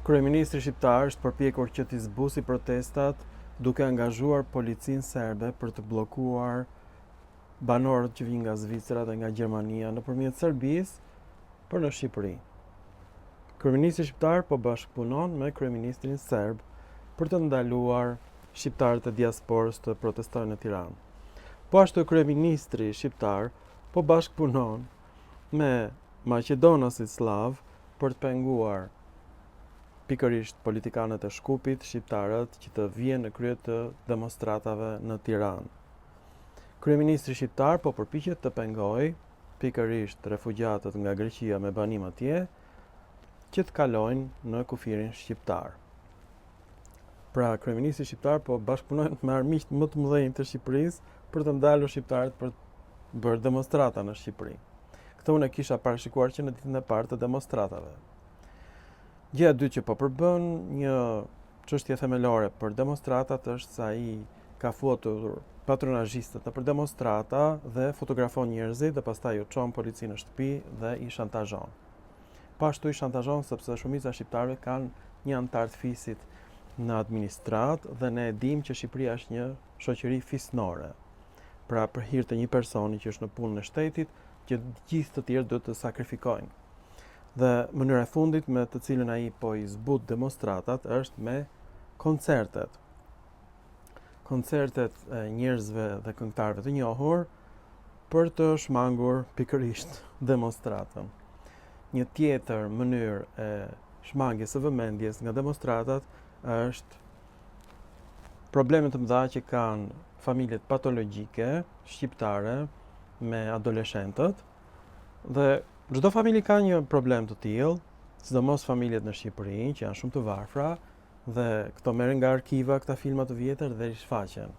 Kryeministri shqiptar është përpjekur që t'i zbusi protestat duke angazhuar policinë serbe për të bllokuar banorët që vijnë nga Zvicra dhe nga Gjermania nëpërmjet Serbisë për në Shqipëri. Kryeministri shqiptar po bashkëpunon me kryeministrin serb për të ndaluar shqiptarët e diasporës të protestojnë në Tiranë. Po ashtu kryeministri shqiptar po bashkëpunon me maqedonasit slav për të penguar pikërisht politikanët e Shkupit, shqiptarët që të vijnë në krye të demonstratave në Tiranë. Kryeministri shqiptar po përpiqet të pengojë pikërisht refugjatët nga Greqia me banim atje që të kalojnë në kufirin shqiptar. Pra, kryeministri shqiptar po bashkëpunojnë me armiqt më të mëdhenj të Shqipërisë për të ndalur shqiptarët për të bërë demonstrata në Shqipëri. Këtë unë e kisha parashikuar që në ditën e parë të demonstratave. Gjëja e dytë që po përbën një çështje themelore për demonstratat është se ai ka futur patronazhistët nëpër demonstrata dhe fotografon njerëzit dhe pastaj u çon policinë në shtëpi dhe i shantazhon. Po ashtu i shantazhon sepse shumica e shqiptarëve kanë një antar të fisit në administrat dhe ne e dimë që Shqipëria është një shoqëri fisnore. Pra për hir të një personi që është në punën e shtetit, që gjithë të tjerë duhet të sakrifikojnë. Dhe mënyra e fundit me të cilën ai po i zbut demonstratat është me koncertet. Koncertet e njerëzve dhe këngëtarëve të njohur për të shmangur pikërisht demonstratën. Një tjetër mënyrë e shmangjes së vëmendjes nga demonstratat është problemet të mëdha që kanë familjet patologjike shqiptare me adoleshentët dhe çdo familje ka një problem të tillë, sidomos familjet në Shqipëri që janë shumë të varfra dhe këto merren nga arkiva këta filma të vjetër dhe rishfaqen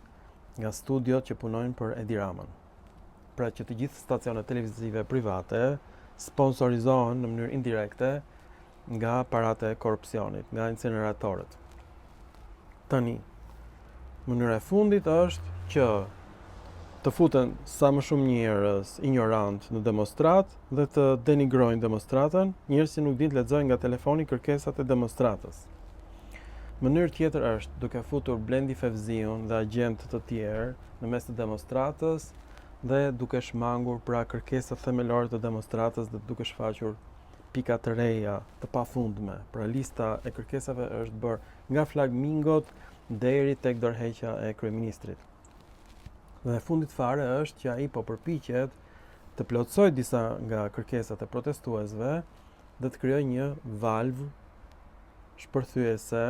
nga studiot që punojnë për Edi Ramën. Pra që të gjithë stacionet televizive private sponsorizohen në mënyrë indirekte nga paratë e korrupsionit, nga incineratorët. Tani, mënyra e fundit është që të futen sa më shumë njerëz ignorant në demonstrat dhe të denigrojnë demonstratën, njerëz që nuk dinë të lexojnë nga telefoni kërkesat e demonstratës. Mënyrë tjetër është duke futur Blendi Fevziun dhe agjentë të tjerë në mes të demonstratës dhe duke shmangur pra kërkesat themelore të demonstratës dhe duke shfaqur pika të reja të pafundme. Pra lista e kërkesave është bërë nga flagmingot deri tek dorëheqja e kryeministrit. Dhe fundit fare është që ai po përpiqet të plotësojë disa nga kërkesat e protestuesve dhe të krijojë një valvë shpërthyese,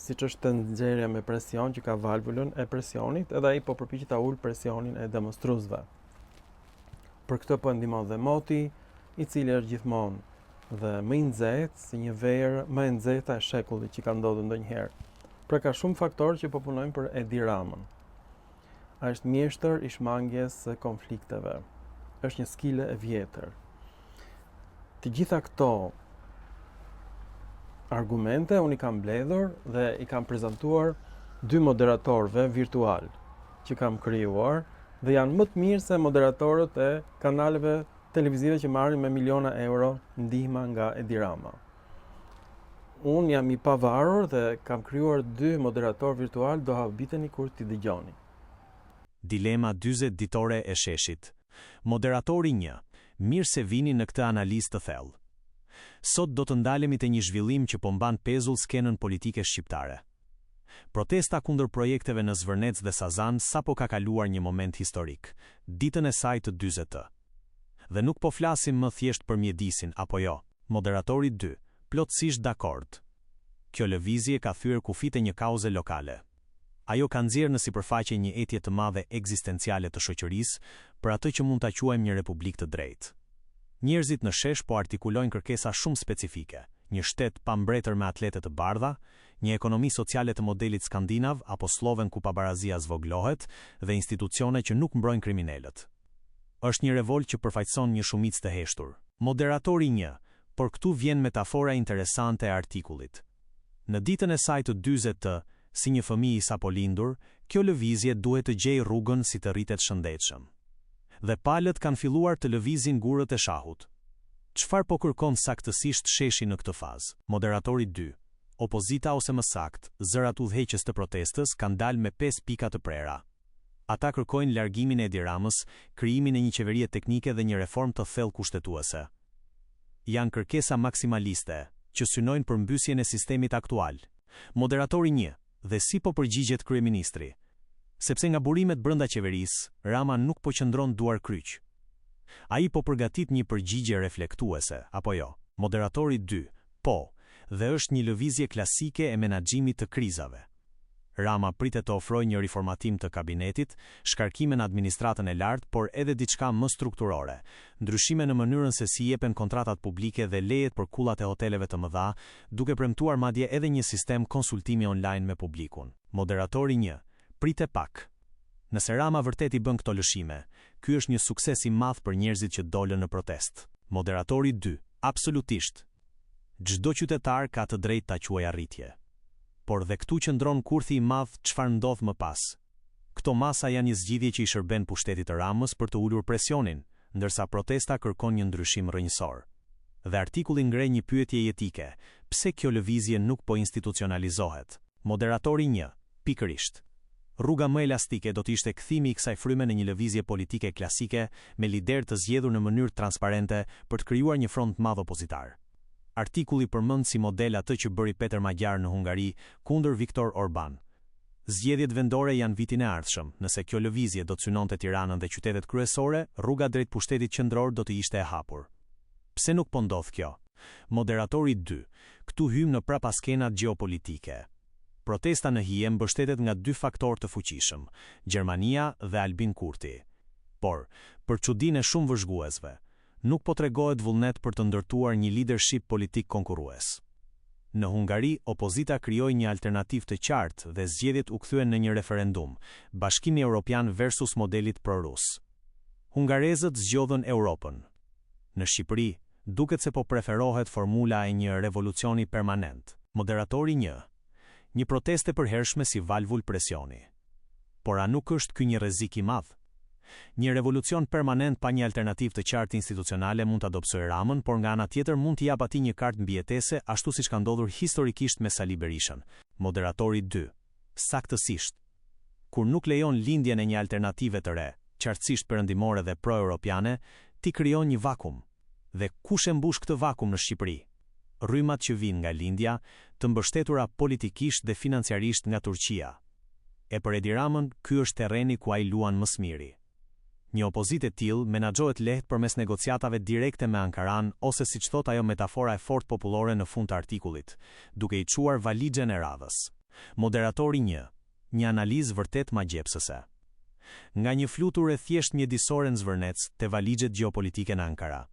siç është tenxherja me presion që ka valvulën e presionit, edhe ai po përpiqet ta ulë presionin e demonstruesve. Për këtë po ndihmon dhe moti, i cili është gjithmonë dhe më i nxehtë si një verë më e nxehta e shekullit që ka ndodhur ndonjëherë. Pra ka shumë faktorë që po punojnë për Edi Ramën. Ai është mjeshtër i shmangjes së konflikteve. Është një skile e vjetër. Të gjitha këto argumente unë i kam mbledhur dhe i kam prezantuar dy moderatorëve virtual që kam krijuar dhe janë më të mirë se moderatorët e kanaleve televizive që marrin me miliona euro ndihma nga Edi Rama. Unë jam i pavarur dhe kam krijuar dy moderator virtual, do habiteni kur t'i dëgjoni. Dilema 40 ditore e sheshit. Moderatori 1. Mirë se vini në këtë analizë të thellë. Sot do të ndalemi te një zhvillim që po mban pezull skenën politike shqiptare. Protesta kundër projekteve në Zvërnec dhe Sazan sapo ka kaluar një moment historik, ditën e saj të 40. Dhe nuk po flasim më thjesht për mjedisin apo jo. Moderatori 2, plotësisht dakord. Kjo lëvizje ka thyer kufit e një kauze lokale. Ajo ka nxjerrë në sipërfaqe një etje të madhe ekzistenciale të shoqërisë për atë që mund ta quajmë një republikë të drejtë. Njerëzit në shesh po artikulojnë kërkesa shumë specifike, një shtet pa mbretër me atlete të bardha, një ekonomi sociale të modelit skandinav apo sloven ku pabarazia zvoglohet dhe institucione që nuk mbrojnë kriminalët. Është një revolt që përfaqëson një shumicë të heshtur. Moderatori 1, por këtu vjen metafora interesante e artikullit. Në ditën e saj të 40, si një fëmijë i sapo lindur, kjo lëvizje duhet të gjejë rrugën si të rritet shëndetshëm. Dhe palët kanë filluar të lëvizin gurët e shahut. Çfarë po kërkon saktësisht sheshi në këtë fazë? Moderatori 2. Opozita ose më sakt, zërat udhëheqës të protestës kanë dalë me 5 pika të prera. Ata kërkojnë largimin e Edi Ramës, krijimin e një qeverie teknike dhe një reformë të thellë kushtetuese. Janë kërkesa maksimaliste, që synojnë përmbysjen e sistemit aktual. Moderatori 1. Dhe si po përgjigjet kryeministri? Sepse nga burimet brenda qeverisë, Rama nuk po qëndron duar kryq. Ai po përgatit një përgjigje reflektuese, apo jo? Moderatori 2. Po, dhe është një lëvizje klasike e menaxhimit të krizave. Rama pritet të ofrojë një riformatim të kabinetit, shkarkime në administratën e lartë, por edhe diçka më strukturore, ndryshime në mënyrën se si jepen kontratat publike dhe lejet për kullat e hoteleve të mëdha, duke premtuar madje edhe një sistem konsultimi online me publikun. Moderatori 1. Prite pak. Nëse Rama vërtet i bën këto lëshime, ky është një sukses i madh për njerëzit që dolën në protestë. Moderatori 2. Absolutisht. Çdo qytetar ka të drejtë ta quajë arritje. Por dhe këtu qëndron kurthi i madh çfarë ndodh më pas. Këto masa janë një zgjidhje që i shërben pushtetit të Ramës për të ulur presionin, ndërsa protesta kërkon një ndryshim rrënjësor. Dhe artikulli ngre një pyetje etike: pse kjo lëvizje nuk po institucionalizohet? Moderatori 1. Pikërisht. Rruga më elastike do të ishte kthimi i kësaj fryme në një lëvizje politike klasike me lider të zgjedhur në mënyrë transparente për të krijuar një front madh opozitar. Artikulli përmend si model atë që bëri Peter Magyar në Hungari kundër Viktor Orban. Zgjedhjet vendore janë vitin e ardhshëm. Nëse kjo lëvizje do të synonte Tiranën dhe qytetet kryesore, rruga drejt pushtetit qendror do të ishte e hapur. Pse nuk po ndodh kjo? Moderatori 2. Këtu hym në prapaskenat gjeopolitike. Protesta në hije mbështetet nga 2 faktorë të fuqishëm, Gjermania dhe Albin Kurti. Por, për çudinë e shumë vëzhguesve, nuk po tregohet vullnet për të ndërtuar një leadership politik konkurrues. Në Hungari, opozita krijoi një alternativë të qartë dhe zgjedhjet u kthyen në një referendum, Bashkimi Evropian versus modelit pro-rus. Hungarezët zgjodhen Europën. Në Shqipëri, duket se po preferohet formula e një revolucioni permanent. Moderatori 1. Një proteste përhershme si valvull presioni. Por a nuk është ky një rrezik i madh? Një revolucion permanent pa një alternativë të qartë institucionale mund ta dobësojë Ramën, por nga ana tjetër mund t'i jap atij një kartë mbijetese, ashtu siç ka ndodhur historikisht me Sali Berishën. Moderatori 2. Saktësisht. Kur nuk lejon lindjen e një alternative të re, qartësisht perëndimore dhe pro-europiane, ti krijon një vakum. Dhe kush e mbush këtë vakum në Shqipëri? Rrymat që vijnë nga lindja, të mbështetura politikisht dhe financiarisht nga Turqia. E për Edi Ramën, ky është terreni ku ai luan më smiri. Një opozitë e tillë menaxhohet lehtë përmes negociatave direkte me Ankaran ose siç thot ajo metafora e fortë popullore në fund të artikullit, duke i çuar valixhen e radhës. Moderatori 1. Një analizë vërtet magjepsëse. Nga një flutur e thjesht mjedisore në Zvërnec te valixhet gjeopolitike në Ankara.